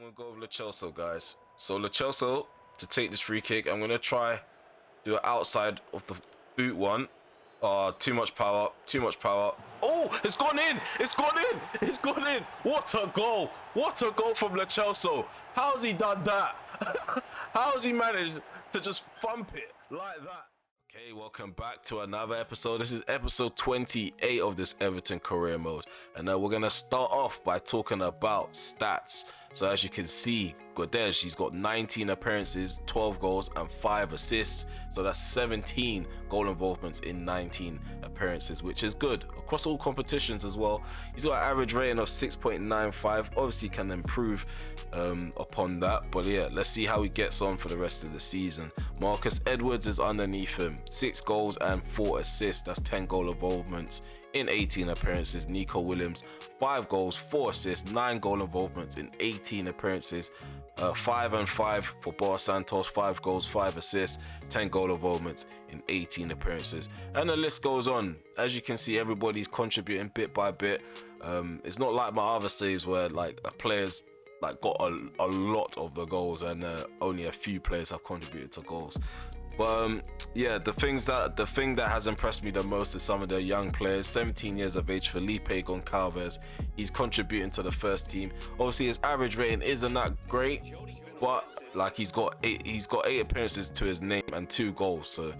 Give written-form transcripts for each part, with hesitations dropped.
going to go with Lo Celso, guys. So Lo Celso to take this free kick. I'm going to try do it outside of the boot one. Too much power. Too much power. Oh, it's gone in. It's gone in. It's gone in. What a goal. What a goal from Lo Celso. How's he done that? How has he managed to just thump it like that? Okay, welcome back to another episode. This is episode 28 of this Everton career mode. And we're going to start off by talking about stats. So as you can see, Guedes, he's got 19 appearances, 12 goals and 5 assists. So that's 17 goal involvements in 19 appearances, which is good across all competitions as well. He's got an average rating of 6.95. Obviously can improve upon that, but yeah, let's see how he gets on for the rest of the season. Marcus Edwards is underneath him, 6 goals and 4 assists. That's 10 goal involvements in 18 appearances. Nico Williams, 5 goals, 4 assists, 9 goal involvements in 18 appearances. 5 and 5 for Boris Santos, 5 goals, 5 assists, 10 goal involvements in 18 appearances. And the list goes on. As you can see, everybody's contributing bit by bit. It's not like my other saves where like a player's like got a lot of the goals and only a few players have contributed to goals. But yeah, the thing that has impressed me the most is some of the young players. 17 years of age, Felipe Goncalves, he's contributing to the first team. Obviously his average rating isn't that great, but like he's got 8 appearances to his name and 2 goals, so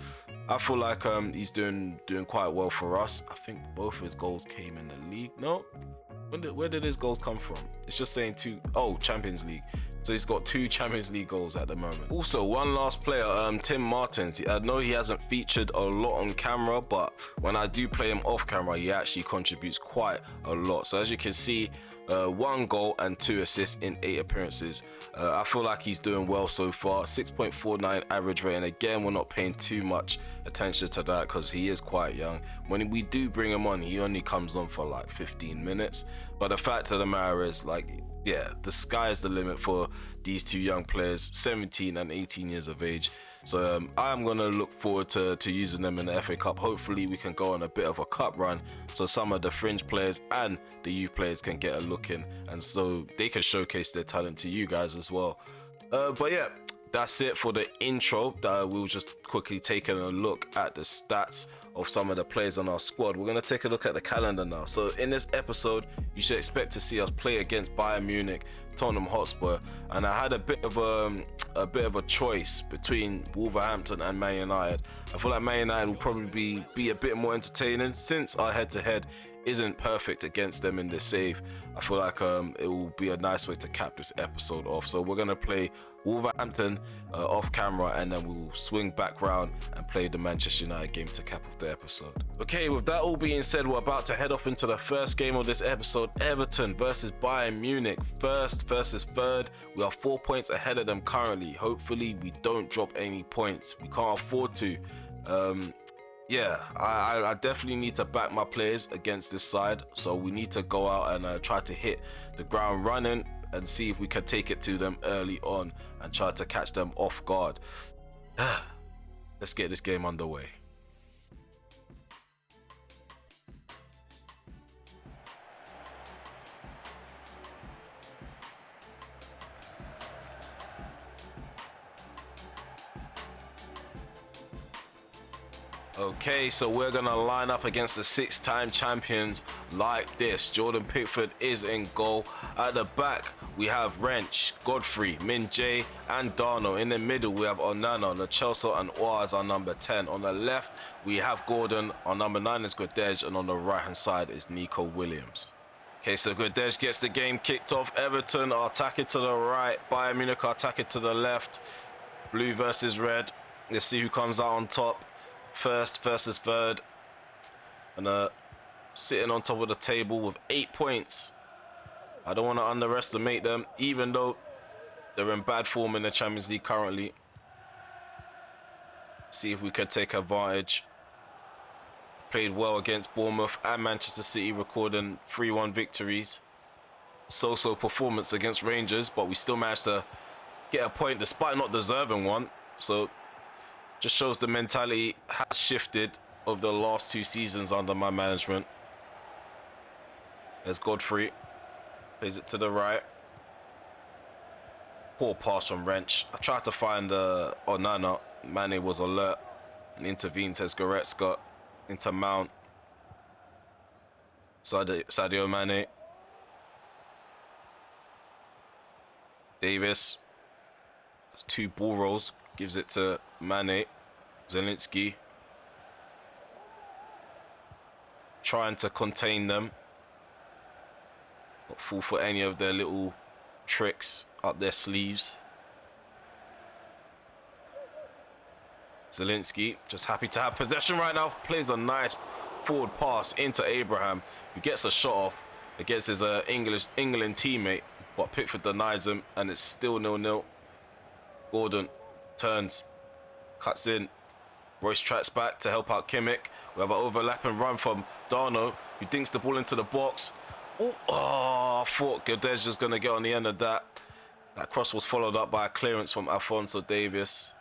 I feel like he's doing quite well for us. I think both of his goals came in the league. No, where did his goals come from? It's just saying 2. Oh, Champions League. So he's got 2 Champions League goals at the moment. Also, one last player, Tim Martins. I know he hasn't featured a lot on camera, but when I do play him off camera, he actually contributes quite a lot. So as you can see, 1 goal and 2 assists in 8 appearances. I feel like he's doing well so far. 6.49 average rating. Again, we're not paying too much attention to that because he is quite young. When we do bring him on, he only comes on for like 15 minutes. But the fact of the matter is, like, yeah, the sky is the limit for these 2 young players, 17 and 18 years of age. So I'm going to look forward to using them in the FA Cup. Hopefully we can go on a bit of a cup run so some of the fringe players and the youth players can get a look in, and so they can showcase their talent to you guys as well. But yeah, that's it for the intro. We'll just quickly take a look at the stats of some of the players on our squad. We're going to take a look at the calendar now. So in this episode, you should expect to see us play against Bayern Munich, Tottenham Hotspur, and I had a bit of a choice between Wolverhampton and Man United. I feel like Man United will probably be a bit more entertaining since our head-to-head isn't perfect against them in this save. I feel like it will be a nice way to cap this episode off. So we're going to play Wolverhampton off camera, and then we'll swing back round and play the Manchester United game to cap off the episode. Okay, with that all being said, we're about to head off into the first game of this episode. Everton versus Bayern Munich, first versus third. We are 4 points ahead of them currently. Hopefully we don't drop any points. We can't afford to. Yeah, I definitely need to back my players against this side. So we need to go out and try to hit the ground running and see if we can take it to them early on and try to catch them off guard. Let's get this game underway. Okay, so we're gonna line up against the 6-time champions like this. Jordan Pickford is in goal. At the back, we have Wrench, Godfrey, Min Jae, and Darno. In the middle, we have Onana, Lo Celso, and Oaz on number 10. On the left, we have Gordon. On number 9 is Guedes, and on the right-hand side is Nico Williams. Okay, so Guedes gets the game kicked off. Everton are attacking to the right. Bayern Munich are attacking to the left. Blue versus red. Let's see who comes out on top. First versus third, and sitting on top of the table with 8 points. I don't want to underestimate them, even though they're in bad form in the Champions League currently. See if we can take advantage. Played well against Bournemouth and Manchester City, recording 3-1 victories. So-so performance against Rangers, but we still managed to get a point despite not deserving one. So just shows the mentality has shifted over the last 2 seasons under my management. There's Godfrey. Plays it to the right. Poor pass from Wrench. I tried to find Onana. Mane was alert and intervened as Goretzka into Mount. Sadio Mane. Davis. There's 2 ball rolls. Gives it to Mane. Zielinski. Trying to contain them. Not fall for any of their little tricks up their sleeves. Zielinski just happy to have possession right now. Plays a nice forward pass into Abraham, who gets a shot off against his England teammate, but Pickford denies him, and it's still 0-0. Gordon turns, cuts in. Royce tracks back to help out Kimmich. We have an overlapping run from Darno, who dinks the ball into the box. Ooh, oh, I thought Guedes just going to get on the end of that. That cross was followed up by a clearance from Alphonso Davies.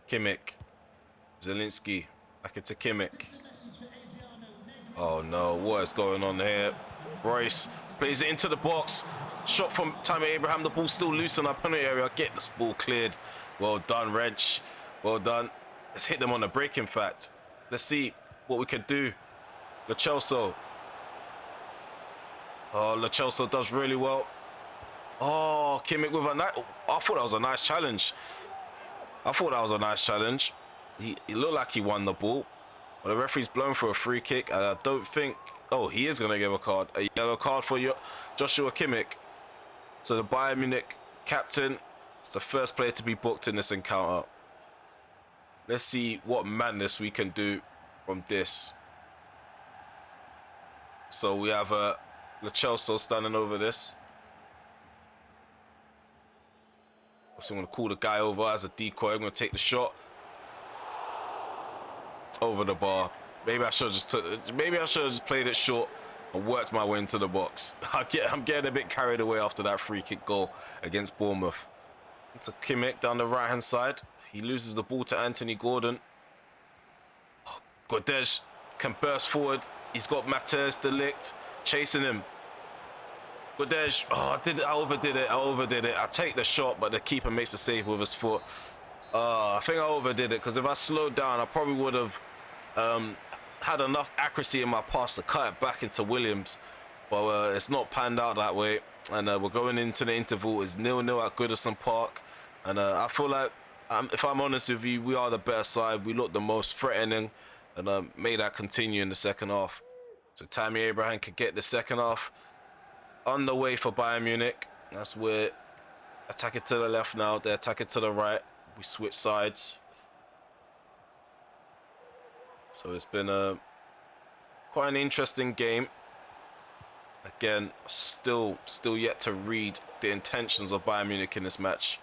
Kimmich. Zielinski. Back into Kimmich. Oh no, what is going on here? Royce plays it into the box. Shot from Tammy Abraham. The ball's still loose in our penalty area. Get this ball cleared. Well done, Wrench. Well done. Let's hit them on the break, in fact. Let's see what we can do. Lo Celso. Oh, Lo Celso does really well. Oh, Kimmich with a nice... I thought that was a nice challenge. He looked like he won the ball. But the referee's blown for a free kick. And I don't think... Oh, he is going to give a card. A yellow card for Joshua Kimmich. So the Bayern Munich captain is the first player to be booked in this encounter. Let's see what madness we can do from this. So we have Lo Celso standing over this. So I'm going to call the guy over as a decoy. I'm going to take the shot. Over the bar. Maybe I should have just played it short and worked my way into the box. I'm getting a bit carried away after that free kick goal against Bournemouth. It's a Kimmich down the right hand side. He loses the ball to Anthony Gordon. Oh, Guedes can burst forward. He's got Matthias de Ligt chasing him. Guedes, oh, I overdid it. I take the shot, but the keeper makes the save with his foot. I think I overdid it, because if I slowed down, I probably would have had enough accuracy in my pass to cut it back into Williams. But it's not panned out that way. And we're going into the interval. It's 0-0 at Goodison Park. And I feel like, if I'm honest with you, we are the better side. We look the most threatening. And may that continue in the second half. So Tammy Abraham could get the second half underway for Bayern Munich. That's where attacking to the left now. They're attacking to the right. We switch sides. So it's been quite an interesting game. Again, still yet to read the intentions of Bayern Munich in this match.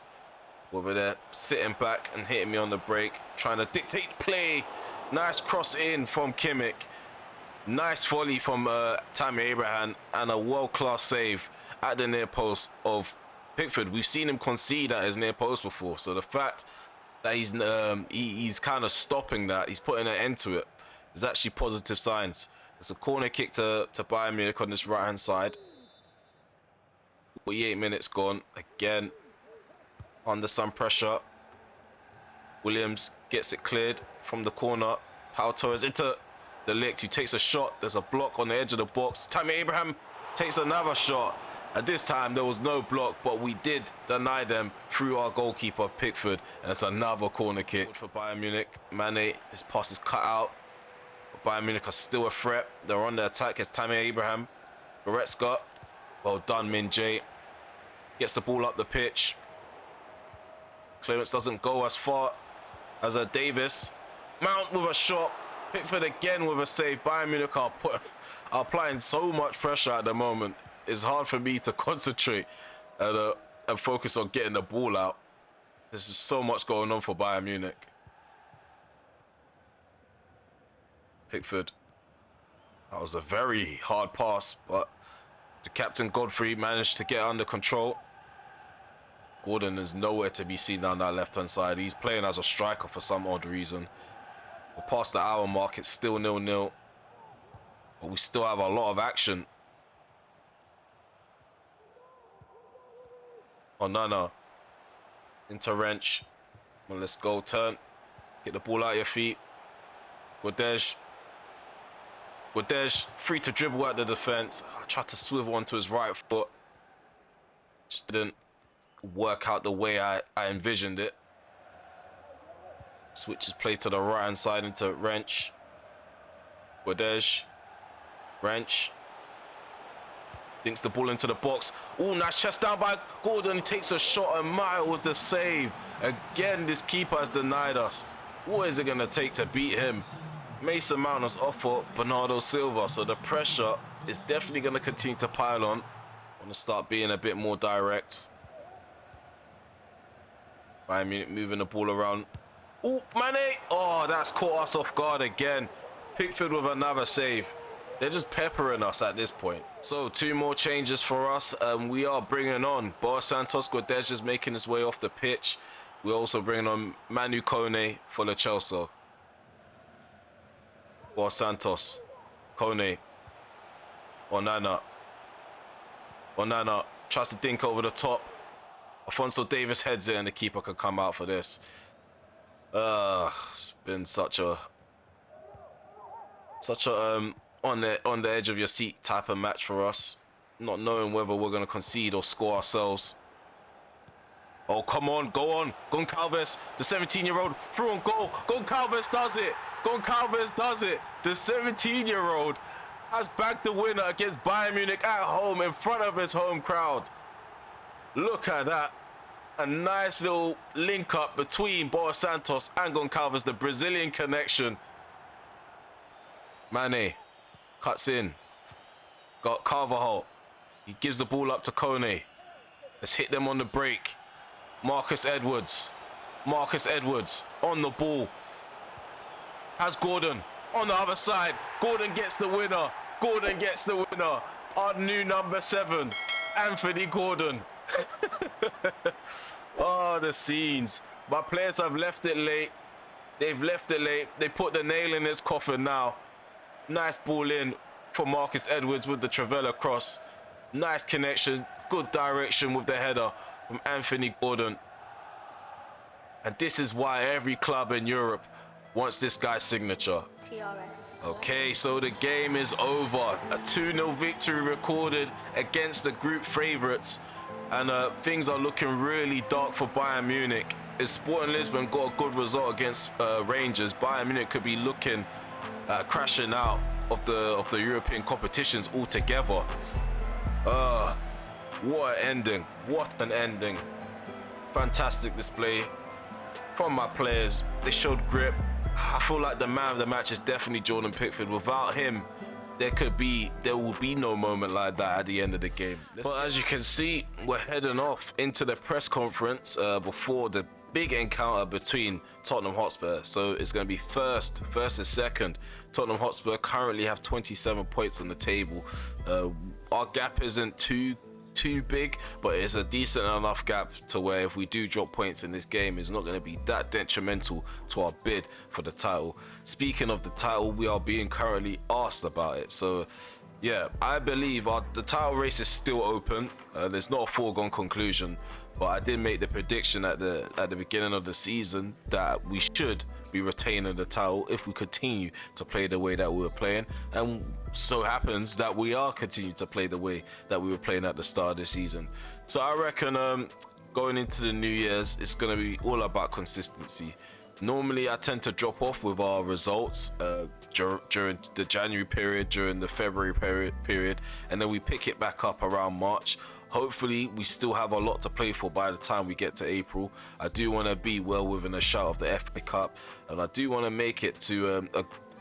Whether they're sitting back and hitting me on the break, trying to dictate play. Nice cross in from Kimmich. Nice volley from Tammy Abraham, and a world-class save at the near post of Pickford. We've seen him concede at his near post before, so the fact that he's kind of stopping that, he's putting an end to it, is actually positive signs. It's a corner kick to Bayern Munich on this right-hand side. 48 minutes gone. Again, under some pressure. Williams gets it cleared from the corner. Pau Torres into de Ligt, who takes a shot. There's a block on the edge of the box. Tammy Abraham takes another shot. At this time, there was no block, but we did deny them through our goalkeeper, Pickford. And it's another corner kick for Bayern Munich. Mane, his pass is cut out. But Bayern Munich are still a threat. They're on the attack. It's Tammy Abraham. Goretzka. Well done, Min Jae. Gets the ball up the pitch. Clearance doesn't go as far as Davis. Mount with a shot. Pickford again with a save. Bayern Munich are applying so much pressure at the moment. It's hard for me to concentrate and focus on getting the ball out. There's just so much going on for Bayern Munich. Pickford. That was a very hard pass, but the captain Godfrey managed to get under control. Gordon is nowhere to be seen down that left-hand side. He's playing as a striker for some odd reason. We're past the hour mark. It's still 0-0. But we still have a lot of action. Onana into Wrench. Well, let's go. Turn. Get the ball out of your feet. Guedes. Free to dribble at the defense. I tried to swivel onto his right foot. Just didn't work out the way I envisioned it. Switches play to the right hand side into Wrench. Guedes. Wrench. Dinks the ball into the box. Oh, nice chest down by Gordon. He takes a shot a mile with the save. Again, this keeper has denied us. What is it going to take to beat him? Mason Mount is off for Bernardo Silva, so the pressure is definitely going to continue to pile on. I want to start being a bit more direct. Bayern Munich moving the ball around. Oh, Mane! Oh, that's caught us off guard again. Pickford with another save. They're just peppering us at this point. So 2 more changes for us. We are bringing on Boa Santos. Guedes just making his way off the pitch. We're also bringing on Man Utd for the Chelsea. Boa Santos, Kone, Onana tries to dink over the top. Alphonso Davies heads it and the keeper can come out for this. It's been such a on the edge of your seat type of match for us, not knowing whether we're going to concede or score ourselves. Oh, come on, go on. Goncalves, the 17-year-old, through on goal. Goncalves does it. The 17-year-old has bagged the winner against Bayern Munich at home in front of his home crowd. Look at that. A nice little link up between Boa Santos and Goncalves, the Brazilian connection. Mane cuts in. Got Carvajal. He gives the ball up to Kone. Let's hit them on the break. Marcus Edwards on the ball. Has Gordon on the other side. Gordon gets the winner. Our new number 7, Anthony Gordon. Oh, the scenes. My players have left it late. They put the nail in its coffin now. Nice ball in for Marcus Edwards with the Travella cross. Nice connection. Good direction with the header from Anthony Gordon. And this is why every club in Europe wants this guy's signature. Okay, so the game is over. A 2-0 victory recorded against the group favourites. And things are looking really dark for Bayern Munich. If Sporting Lisbon got a good result against Rangers, Bayern Munich could be looking crashing out of the European competitions altogether. What an ending. Fantastic display from my players. They showed grip. I feel like the man of the match is definitely Jordan Pickford. Without him, there will be no moment like that at the end of the game. But as you can see, we're heading off into the press conference before the big encounter between Tottenham Hotspur. So it's going to be first and second. Tottenham Hotspur currently have 27 points on the table. Our gap isn't too big, but it's a decent enough gap to where if we do drop points in this game, it's not going to be that detrimental to our bid for the title. Speaking of the title, we are being currently asked about it. So yeah, I believe the title race is still open. There's not a foregone conclusion, but I did make the prediction at the beginning of the season that we should be retaining the title if we continue to play the way that we were playing, and so happens that we are continuing to play the way that we were playing at the start of the season. So I reckon going into the New Year's, it's going to be all about consistency. Normally I tend to drop off with our results during the January period, during the February period, and then we pick it back up around March. Hopefully we still have a lot to play for by the time we get to April. I do want to be well within a shout of the FA Cup, and I do want to make it to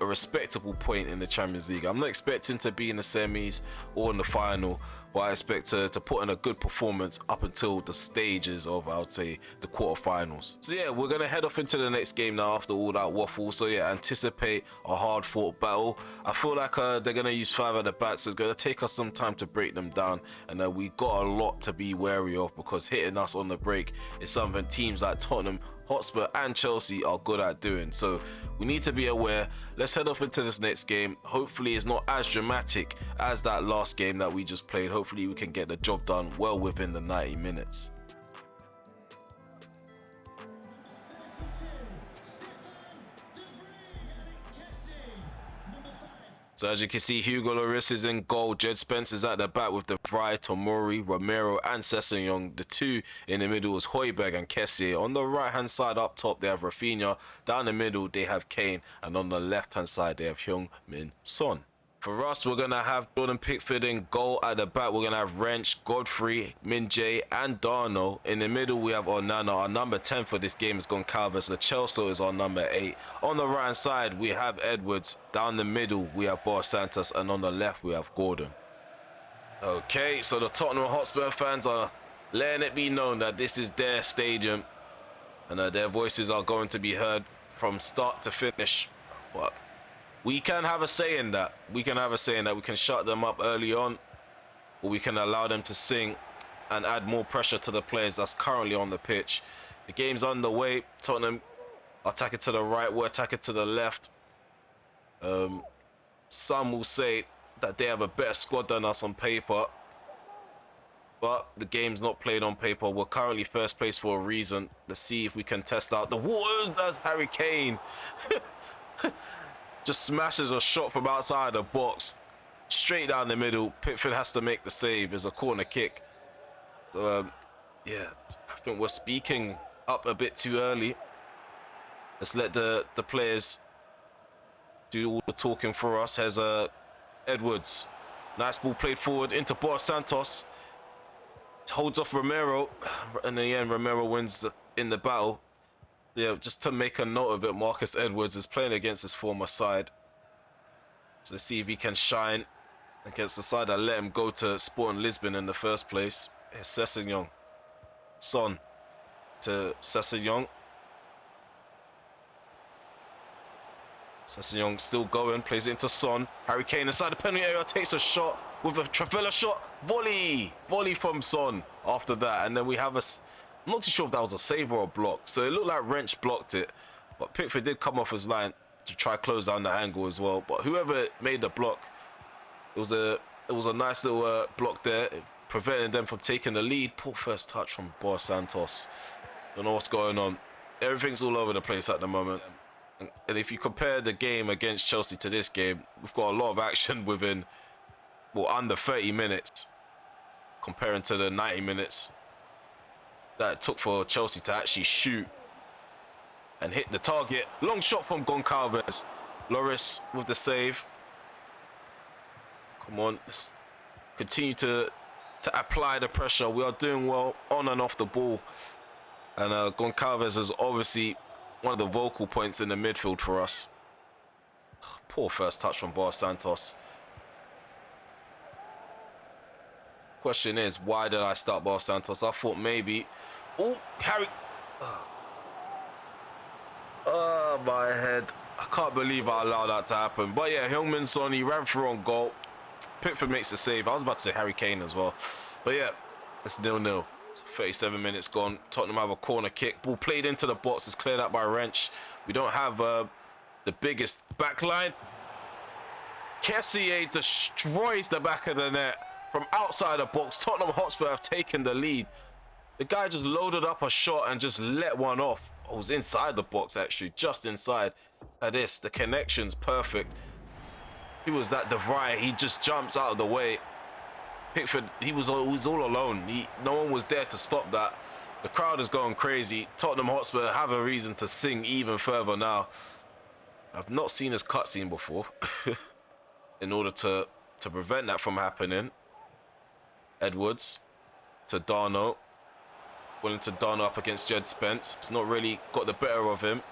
a respectable point in the Champions League. I'm not expecting to be in the semis or in the final, but I expect to put in a good performance up until the stages of, I would say, the quarterfinals. So yeah, we're going to head off into the next game now after all that waffle. So yeah, anticipate a hard-fought battle. I feel like they're going to use 5 at the back, so it's going to take us some time to break them down. And we got a lot to be wary of, because hitting us on the break is something teams like Tottenham Hotspur and Chelsea are good at doing. So we need to be aware. Let's head off into this next game. Hopefully it's not as dramatic as that last game that we just played. Hopefully we can get the job done well within the 90 minutes. So as you can see, Hugo Lloris is in goal. Jed Spence is at the back with the Vrij, Tomori, Romero and Sessegnon. The two in the middle is Højbjerg and Kessie. On the right-hand side up top, they have Rafinha. Down the middle, they have Kane. And on the left-hand side, they have Heung-min Son. For us, we're going to have Jordan Pickford in goal. At the back, we're going to have Wrench, Godfrey, Min-jae, and Darno. In the middle, we have Onana. Our number 10 for this game is Goncalves. Lo Celso is our number 8. On the right-hand side, we have Edwards. Down the middle, we have Dos Santos. And on the left, we have Gordon. Okay, so the Tottenham Hotspur fans are letting it be known that this is their stadium. And their voices are going to be heard from start to finish. But we can have a say in that. We can have a say in that. We can shut them up early on, or we can allow them to sing and add more pressure to the players that's currently on the pitch. The game's underway. Tottenham attacking to the right, we're attacking to the left. Some will say that they have a better squad than us on paper, but the game's not played on paper. We're currently first place for a reason. Let's see if we can test out the waters. That's Harry Kane. Just smashes a shot from outside the box, straight down the middle. Pickford has to make the save. It's a corner kick. So, yeah, I think we're speaking up a bit too early. Let's let the players do all the talking for us. Here's Edwards. Nice ball played forward into Dos Santos. Holds off Romero. In the end, Romero wins in the battle. Yeah, just to make a note of it, Marcus Edwards is playing against his former side. So let's see if he can shine against the side that let him go to Sporting Lisbon in the first place. Here's Sessegnon. Son to Sessegnon. Sessegnon still going, plays it into Son. Harry Kane inside the penalty area, takes a shot with a Travella shot. Volley from Son after that. And then we have I'm not too sure if that was a save or a block. So it looked like Wrench blocked it. But Pickford did come off his line to try close down the angle as well. But whoever made the block, it was a nice little block there, preventing them from taking the lead. Poor first touch from Dos Santos. Don't know what's going on. Everything's all over the place at the moment. And if you compare the game against Chelsea to this game, we've got a lot of action within, well, under 30 minutes comparing to the 90 minutes that it took for Chelsea to actually shoot and hit the target. Long shot from Goncalves. Lloris with the save. Come on, let's continue to apply the pressure. We are doing well on and off the ball. And Goncalves is obviously one of the vocal points in the midfield for us. Poor first touch from Dos Santos. Question is, why did I start Dos Santos? I thought maybe... Oh, Harry... Oh, my head. I can't believe I allowed that to happen. But yeah, Heung-min Son, he ran through on goal. Pickford makes the save. I was about to say Harry Kane as well. But yeah, it's 0-0. 37 minutes gone. Tottenham have a corner kick. Ball played into the box. It's cleared out by Wrench. We don't have the biggest back line. Kessie destroys the back of the net from outside the box. Tottenham Hotspur have taken the lead. The guy just loaded up a shot and just let one off. It was inside the box, actually, just inside. At this, the connection's perfect. He was that Vrij. He just jumps out of the way. Pickford, he was all alone. No one was there to stop that. The crowd is going crazy. Tottenham Hotspur have a reason to sing even further now. I've not seen this cutscene before. In order to prevent that from happening. Edwards to Darno. Willing to Darno up against Jed Spence. It's not really got the better of him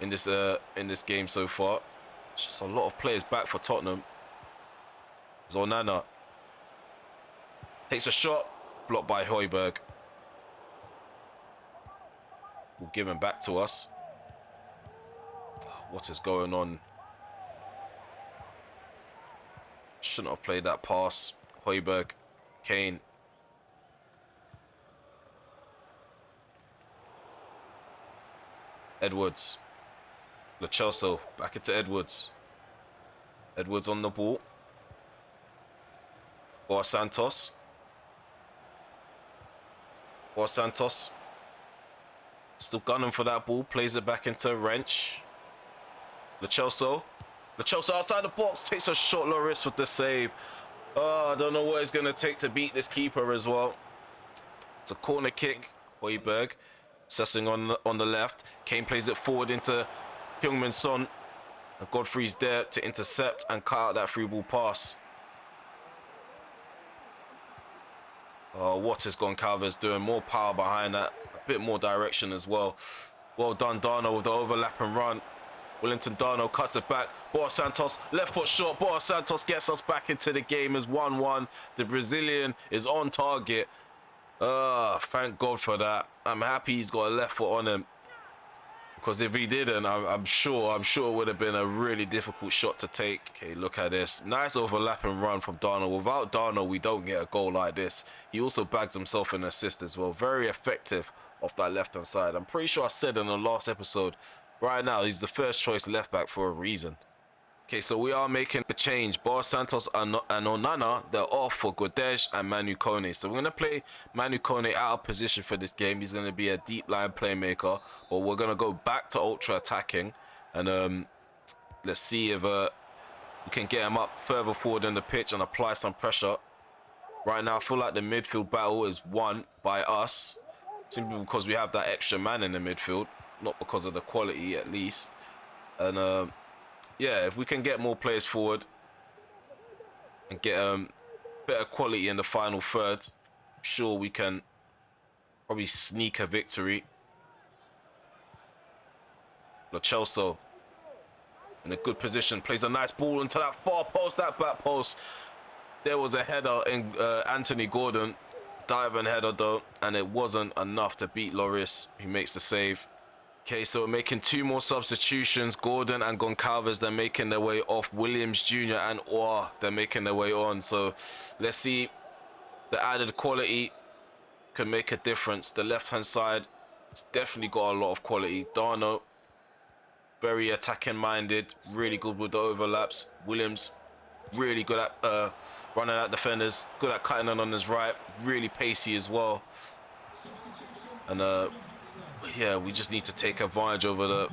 in this game so far. It's just a lot of players back for Tottenham. Onana takes a shot, blocked by Højbjerg. We'll give him back to us. What is going on? Shouldn't have played that pass. Højbjerg, Kane. Edwards. Lo Celso, back into Edwards. Edwards on the ball. Dos Santos. Dos Santos. Still gunning for that ball. Plays it back into Wrench. Lo Celso. The Chelsea outside the box takes a shot. Lloris with the save. Oh, I don't know what it's going to take to beat this keeper as well. It's a corner kick. Højbjerg assessing on the left. Kane plays it forward into Heung-min Son. And Godfrey's there to intercept and cut out that through ball pass. Oh, what is Goncalves doing? More power behind that. A bit more direction as well. Well done, Darno, with the overlap and run. Wellington Darno cuts it back. Boa Santos, left foot shot. Boa Santos gets us back into the game as 1-1. The Brazilian is on target. Thank God for that. I'm happy he's got a left foot on him. Because if he didn't, I'm sure it would have been a really difficult shot to take. Okay, look at this. Nice overlapping run from Darno. Without Darno, we don't get a goal like this. He also bags himself an assist as well. Very effective off that left-hand side. I'm pretty sure I said in the last episode, right now, he's the first choice left-back for a reason. Okay, so we are making a change. Boa Santos and Onana, they're off for Godej and Manu Kone. So we're going to play Manu Kone out of position for this game. He's going to be a deep line playmaker. But we're going to go back to ultra attacking. And let's see if we can get him up further forward in the pitch and apply some pressure. Right now, I feel like the midfield battle is won by us. Simply because we have that extra man in the midfield. Not because of the quality, at least. And yeah, if we can get more players forward and get better quality in the final third, I'm sure we can probably sneak a victory. Lo Celso in a good position, plays a nice ball into that far post, that back post. There was a header in Anthony Gordon, diving header though, and it wasn't enough to beat Lloris, who makes the save. Okay, so we're making two more substitutions. Gordon and Goncalves, they're making their way off. Williams Jr. and Orr, they're making their way on. So let's see, the added quality can make a difference. The left-hand side, it's definitely got a lot of quality. Darno, very attacking-minded, really good with the overlaps. Williams, really good at running at defenders, good at cutting in on his right, really pacey as well. And yeah, we just need to take advantage over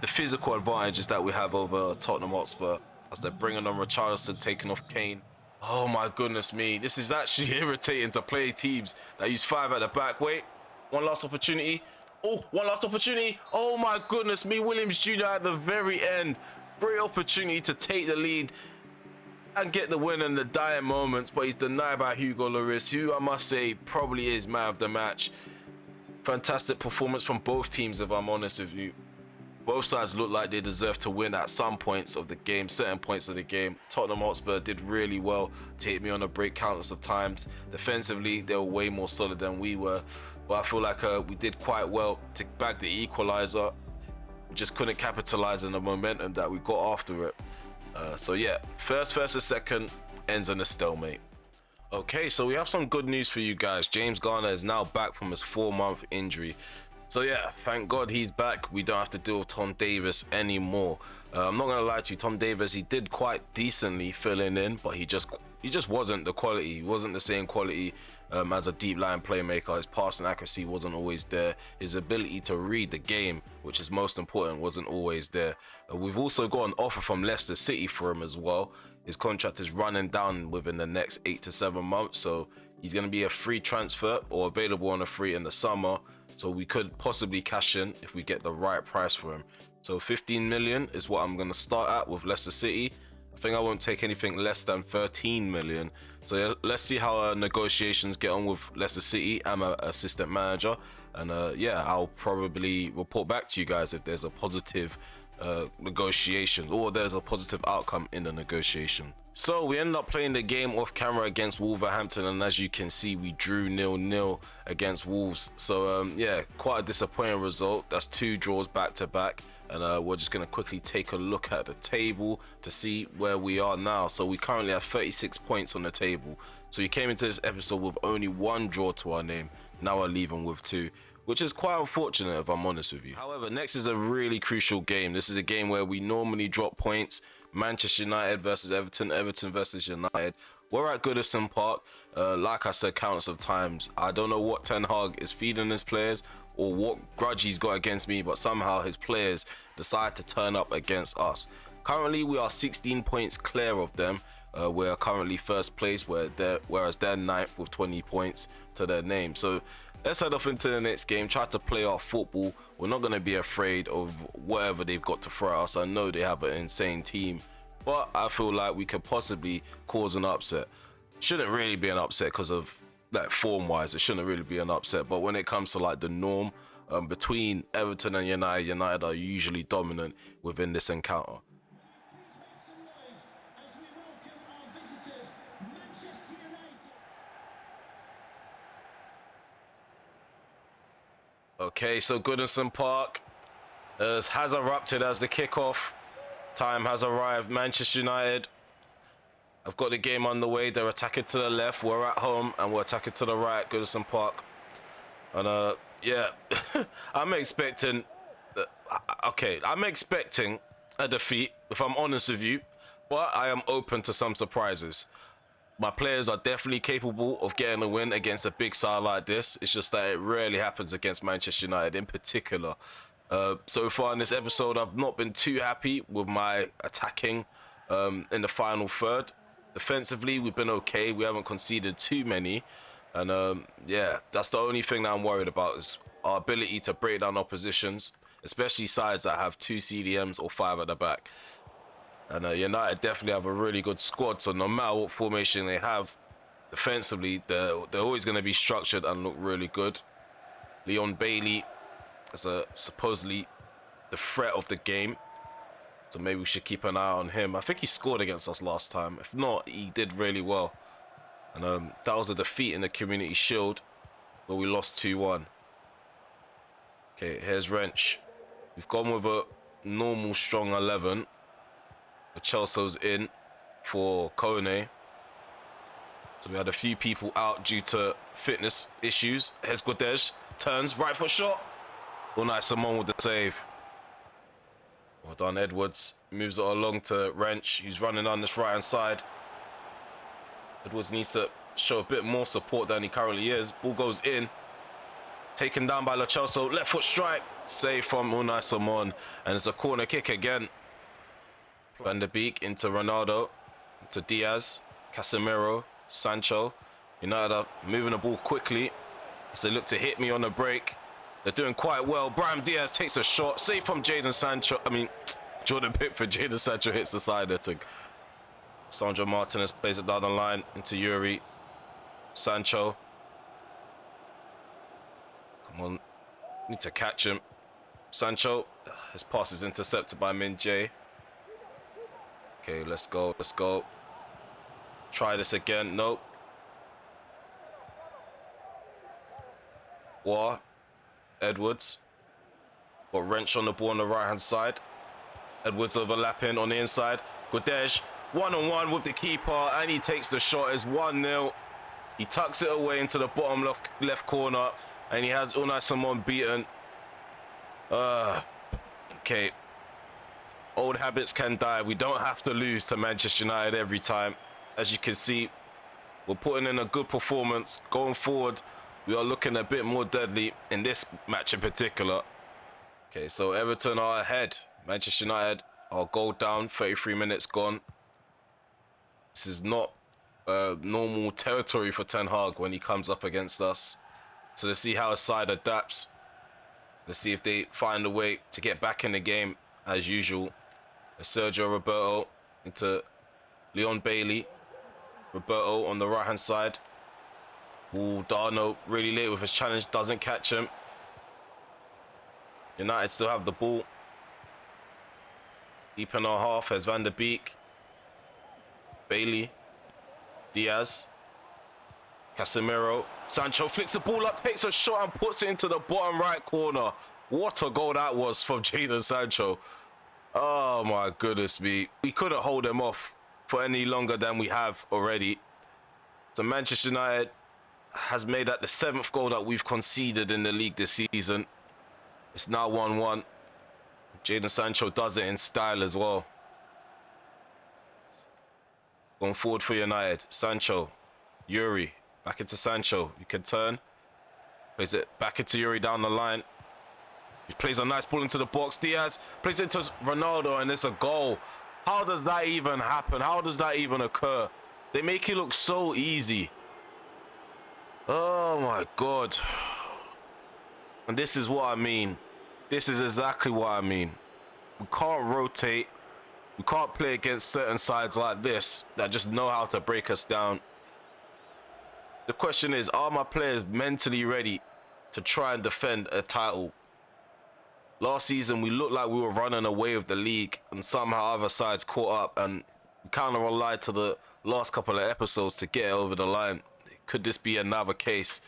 the physical advantages that we have over Tottenham Hotspur as they're bringing on Richarlison, taking off Kane. Oh my goodness me, this is actually irritating to play teams that use 5 at the back. Wait, one last opportunity. Oh, one last opportunity. Oh my goodness me, Williams Jr. at the very end. Great opportunity to take the lead and get the win in the dying moments, but he's denied by Hugo Lloris, who I must say probably is man of the match. Fantastic performance from both teams, if I'm honest with you. Both sides look like they deserve to win at some points of the game, certain points of the game. Tottenham Hotspur did really well to hit me on a break countless of times. Defensively, they were way more solid than we were. But I feel like we did quite well to bag the equaliser. We just couldn't capitalise on the momentum that we got after it. So yeah, first versus second ends in a stalemate. Okay, so we have some good news for you guys. James Garner is now back from his 4-month injury. So yeah, thank God he's back. We don't have to deal with Tom Davies anymore. I'm not gonna lie to you, Tom Davies, he did quite decently filling in, but he just wasn't the quality. He wasn't the same quality as a deep line playmaker. His passing accuracy wasn't always there. His ability to read the game, which is most important, wasn't always there. We've also got an offer from Leicester City for him as well. His contract is running down within the next 8 to 7 months, so he's going to be a free transfer or available on a free in the summer. So we could possibly cash in if we get the right price for him. So 15 million is what I'm going to start at with Leicester City. I think I won't take anything less than 13 million. So yeah, let's see how our negotiations get on with Leicester City. I'm an assistant manager, and yeah, I'll probably report back to you guys if there's a positive negotiation or there's a positive outcome in the negotiation. So we ended up playing the game off camera against Wolverhampton, and as you can see, we drew 0-0 against Wolves. So yeah, quite a disappointing result. That's 2 draws back to back, and we're just going to quickly take a look at the table to see where we are now. So we currently have 36 points on the table. So we came into this episode with only 1 draw to our name. Now we're leaving with 2, which is quite unfortunate if I'm honest with you. However, next is a really crucial game. This is a game where we normally drop points. Manchester United versus Everton, Everton versus United. We're at Goodison Park. Like I said countless of times, I don't know what Ten Hag is feeding his players or what grudge he's got against me, but somehow his players decide to turn up against us. Currently, we are 16 points clear of them. We're currently first place, whereas they're ninth with 20 points to their name. So let's head off into the next game, try to play our football. We're not going to be afraid of whatever they've got to throw at us. I know they have an insane team, but I feel like we could possibly cause an upset. Shouldn't really be an upset because of like form-wise. It shouldn't really be an upset. But when it comes to like the norm between Everton and United, United are usually dominant within this encounter. Okay, so Goodison Park has erupted as the kickoff. Time has arrived. Manchester United have got the game underway. They're attacking to the left. We're at home and we're attacking to the right, Goodison Park. And yeah, I'm expecting a defeat, if I'm honest with you, but I am open to some surprises. My players are definitely capable of getting a win against a big side like this. It's just that it rarely happens against Manchester United in particular. So far in this episode, I've not been too happy with my attacking in the final third. Defensively, we've been okay. We haven't conceded too many. And yeah, that's the only thing that I'm worried about is our ability to break down oppositions, especially sides that have 2 CDMs or 5 at the back. And United definitely have a really good squad, so no matter what formation they have, defensively, they're always going to be structured and look really good. Leon Bailey is supposedly the threat of the game, so maybe we should keep an eye on him. I think he scored against us last time. If not, he did really well. And that was a defeat in the Community Shield, where we lost 2-1. Okay, here's Wrench. We've gone with a normal strong 11. Chelsea's in for Kone. So we had a few people out due to fitness issues. Here's Godej. Turns, right foot shot. Well, nice, Simone with the save. Well done, Edwards. Moves it along to Wrench. He's running on this right-hand side. Edwards needs to show a bit more support than he currently is. Ball goes in. Taken down by Lo Celso. Left foot strike. Save from Unai Simon. And it's a corner kick again. Van der Beek into Ronaldo, into Diaz, Casemiro, Sancho. United are moving the ball quickly as they look to hit me on the break. They're doing quite well. Brahim Diaz takes a shot, save from Jordan Pickford. Jadon Sancho hits the side netting. Sandro Martinez plays it down the line into Yuri. Sancho. Come on, need to catch him. Sancho, his pass is intercepted by Min Jae. Okay, let's go, let's go. Try this again, nope. War, Edwards. Got Wrench on the ball on the right-hand side. Edwards overlapping on the inside. Godej, one-on-one with the keeper, and he takes the shot. It's 1-0. He tucks it away into the bottom left corner, and he has Unai Simon beaten. Okay. Old habits can die. We don't have to lose to Manchester United every time. As you can see, we're putting in a good performance. Going forward, we are looking a bit more deadly in this match in particular. Okay, so Everton are ahead. Manchester United are goal down, 33 minutes gone. This is not normal territory for Ten Hag when he comes up against us. So let's see how his side adapts. Let's see if they find a way to get back in the game as usual. Sergio Roberto into Leon Bailey. Roberto on the right hand side. Ooh, Darno really late with his challenge, doesn't catch him. United still have the ball. Deep in our half has Van der Beek. Bailey. Diaz. Casemiro. Sancho flicks the ball up, takes a shot and puts it into the bottom right corner. What a goal that was from Jadon Sancho. Oh my goodness me. We couldn't hold them off for any longer than we have already. So Manchester United has made that the 7th goal that we've conceded in the league this season. It's now 1-1. Jadon Sancho does it in style as well. Going forward for United. Sancho. Yuri. Back into Sancho. You can turn. Plays it back into Yuri down the line. He plays a nice ball into the box. Diaz plays it into Ronaldo and it's a goal. How does that even happen? How does that even occur? They make it look so easy. Oh my God. And this is what I mean. This is exactly what I mean. We can't rotate. We can't play against certain sides like this that just know how to break us down. The question is, are my players mentally ready to try and defend a title? Last season, we looked like we were running away with the league, and somehow other sides caught up, and we kind of relied to the last couple of episodes to get it over the line. Could this be another case?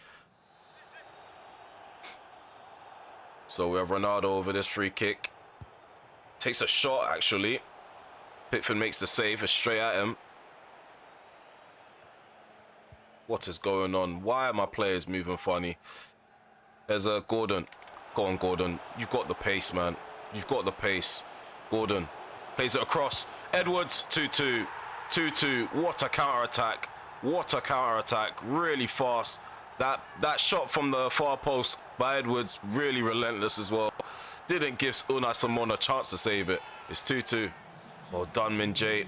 So we have Ronaldo over this free kick. Takes a shot, actually. Pickford makes the save. It's straight at him. What is going on? Why are my players moving funny? There's a Gordon. Go on, Gordon. You've got the pace, man. You've got the pace. Gordon plays it across. Edwards, 2-2. 2-2. What a counter-attack. What a counter-attack. Really fast. That shot from the far post by Edwards, really relentless as well. Didn't give Unai Simon a chance to save it. It's 2-2. Well done, Min-Jae.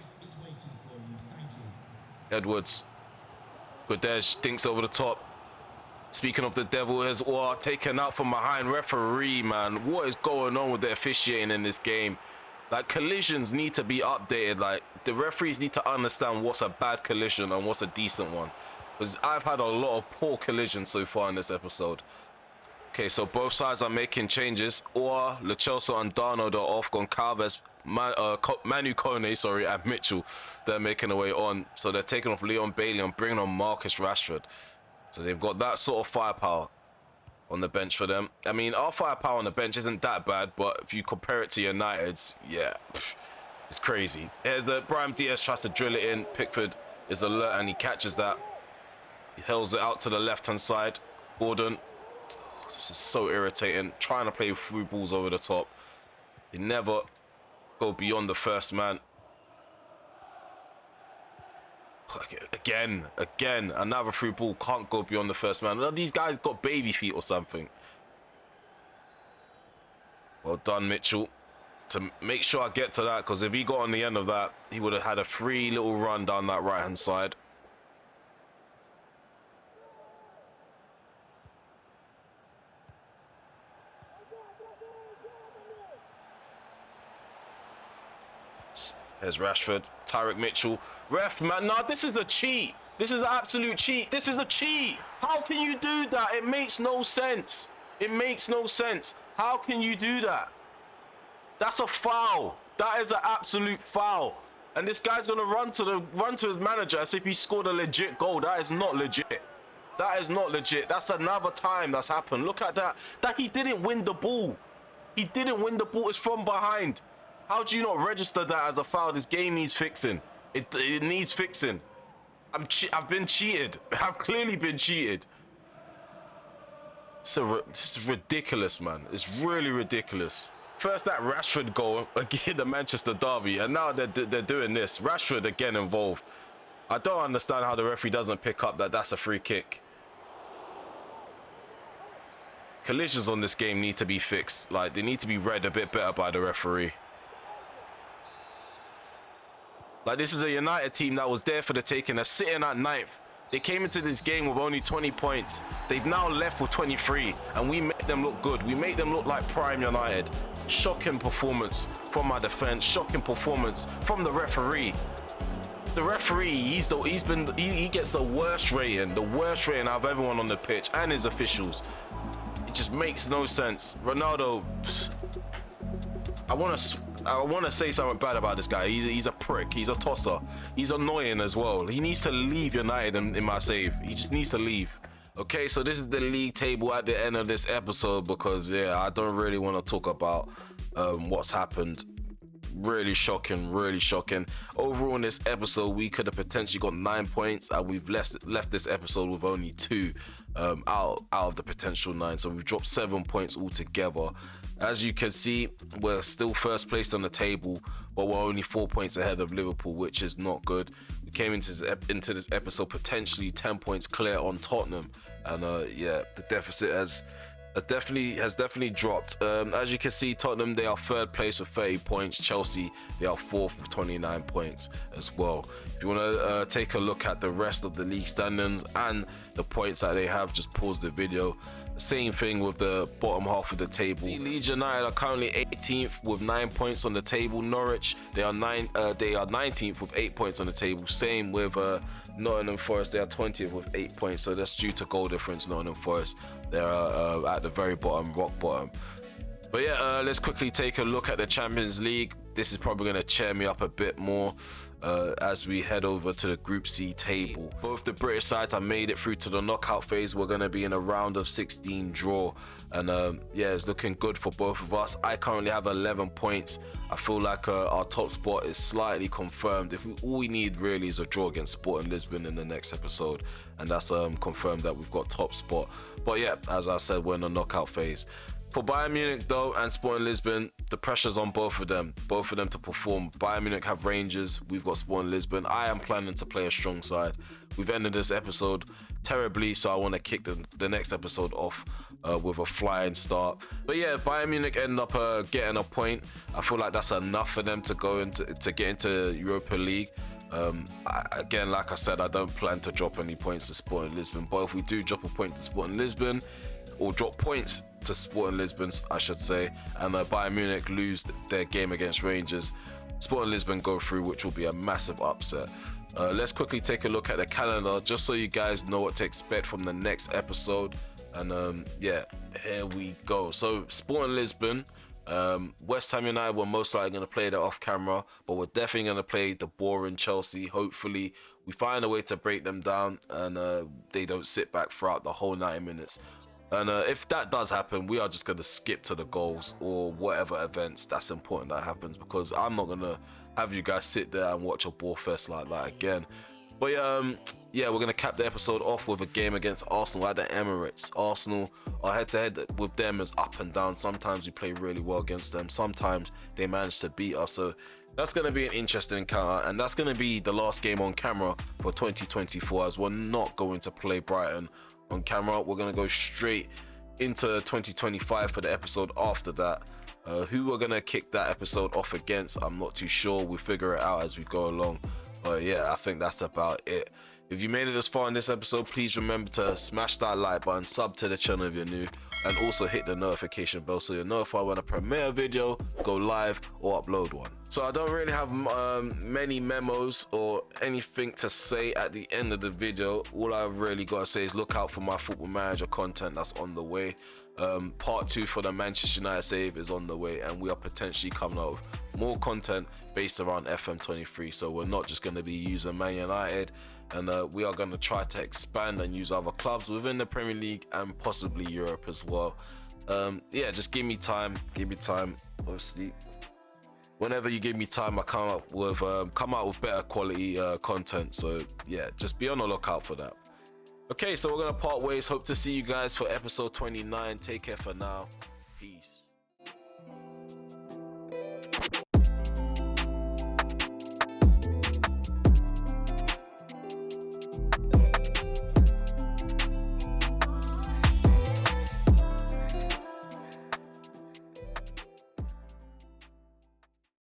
Edwards. Guedes thinks over the top. Speaking of the devil, has taken out from behind. Referee, man. What is going on with the officiating in this game? Like, collisions need to be updated. Like, the referees need to understand what's a bad collision and what's a decent one. Because I've had a lot of poor collisions so far in this episode. Okay, so both sides are making changes. Or Lo Celso and Darno, they're off. Goncalves, Manu Kone, sorry, and Mitchell, they're making their way on. So they're taking off Leon Bailey and bringing on Marcus Rashford. So they've got that sort of firepower on the bench for them. I mean, our firepower on the bench isn't that bad, but if you compare it to United's, yeah, it's crazy. Here's Brahim Diaz tries to drill it in. Pickford is alert and he catches that. He hurls it out to the left-hand side. Gordon, this is so irritating. Trying to play through balls over the top. They never go beyond the first man. Again, another through ball can't go beyond the first man. These guys got baby feet or something. Well done, Mitchell. To make sure I get to that, because if he got on the end of that, he would have had a free little run down that right-hand side. There's Rashford, Tyrick Mitchell. Ref, man, nah, this is a cheat. This is an absolute cheat. This is a cheat. How can you do that? It makes no sense. It makes no sense. How can you do that? That's a foul. That is an absolute foul. And this guy's gonna run to his manager as if he scored a legit goal. That is not legit. That is not legit. That's another time that's happened. Look at that. That he didn't win the ball. He didn't win the ball. It's from behind. How do you not register that as a foul? This game needs fixing. It needs fixing. I've been cheated. I've clearly been cheated. So this is ridiculous, man. It's really ridiculous. First that Rashford goal again, the Manchester derby, and now they're doing this. Rashford again involved. I don't understand how the referee doesn't pick up that that's a free kick. Collisions on this game need to be fixed. Like, they need to be read a bit better by the referee. Like, this is a United team that was there for the taking. They're sitting at 9th. They came into this game with only 20 points. They've now left with 23, and we make them look good. We make them look like prime United. Shocking performance from our defense. Shocking performance from the referee. The referee, he gets the worst rating out of everyone on the pitch and his officials. It just makes no sense. Ronaldo, I want to say something bad about this guy. He's a prick. He's a tosser. He's annoying as well. He needs to leave United in my save. He just needs to leave. Okay, so this is the league table at the end of this episode because, yeah, I don't really want to talk about what's happened. Really shocking, really shocking. Overall in this episode, we could have potentially got 9 points and we've left this episode with only 2 out of the potential 9. So we've dropped 7 points altogether. As you can see, we're still first place on the table, but we're only 4 points ahead of Liverpool, which is not good. We came into this episode potentially 10 points clear on Tottenham, and yeah, the deficit has has definitely dropped. As you can see, Tottenham, they are third place with 30 points. Chelsea, they are fourth with 29 points as well. If you want to take a look at the rest of the league standings and the points that they have, just pause the video. Same thing with the bottom half of the table. Leeds United are currently 18th with 9 points on the table. Norwich, they are 19th with 8 points on the table. Same with Nottingham Forest, they are 20th with 8 points. So that's due to goal difference. Nottingham Forest, they're at the very bottom, rock bottom. But yeah, let's quickly take a look at the Champions League. This is probably going to cheer me up a bit more as we head over to the Group C table. Both the British sides have made it through to the knockout phase. We're going to be in a round of 16 draw, and yeah, it's looking good for both of us. I currently have 11 points. I feel like our top spot is slightly confirmed. All we need really is a draw against Sporting Lisbon in the next episode, and that's confirmed that we've got top spot. But yeah, as I said, we're in the knockout phase. For Bayern Munich though and Sporting Lisbon, the pressure's on both of them to perform. Bayern Munich have Rangers, we've got Sporting Lisbon. I am planning to play a strong side. We've ended this episode terribly, so I want to kick the next episode off with a flying start. But yeah, Bayern Munich end up getting a point. I feel like that's enough for them to get into Europa League. Again, like I said, I don't plan to drop any points to Sporting Lisbon, but if we do drop a point to Sporting Lisbon, or drop points to Sporting Lisbon, I should say, and Bayern Munich lose their game against Rangers, Sporting Lisbon go through, which will be a massive upset. Let's quickly take a look at the calendar, just so you guys know what to expect from the next episode. And yeah, here we go. So Sporting Lisbon, West Ham United, we're most likely going to play that off camera, but we're definitely going to play the boring Chelsea. Hopefully we find a way to break them down and they don't sit back throughout the whole 90 minutes. And if that does happen, we are just going to skip to the goals or whatever events that's important that happens, because I'm not going to have you guys sit there and watch a ball fest like that again. But yeah, we're going to cap the episode off with a game against Arsenal at the Emirates. Arsenal, our head-to-head with them is up and down. Sometimes we play really well against them. Sometimes they manage to beat us. So that's going to be an interesting encounter. And that's going to be the last game on camera for 2024, as we're not going to play Brighton on camera. We're going to go straight into 2025 for the episode after that. Who we're going to kick that episode off against, I'm not too sure. We'll figure it out as we go along. But yeah, I think that's about it. If you made it as far in this episode, please remember to smash that like button, sub to the channel if you're new, and also hit the notification bell so you're notified when I premiere a video, go live, or upload one. So I don't really have many memos or anything to say at the end of the video. All I've really got to say is look out for my Football Manager content that's on the way. Part 2 for the Manchester United save is on the way, and we are potentially coming out with more content based around FM23. So we're not just going to be using Man United, and we are going to try to expand and use other clubs within the Premier League and possibly Europe as well. Yeah, just give me time, obviously. Whenever you give me time, I come out with better quality content. So yeah, just be on the lookout for that. Okay, so we're gonna part ways. Hope to see you guys for episode 29. Take care for now. Peace.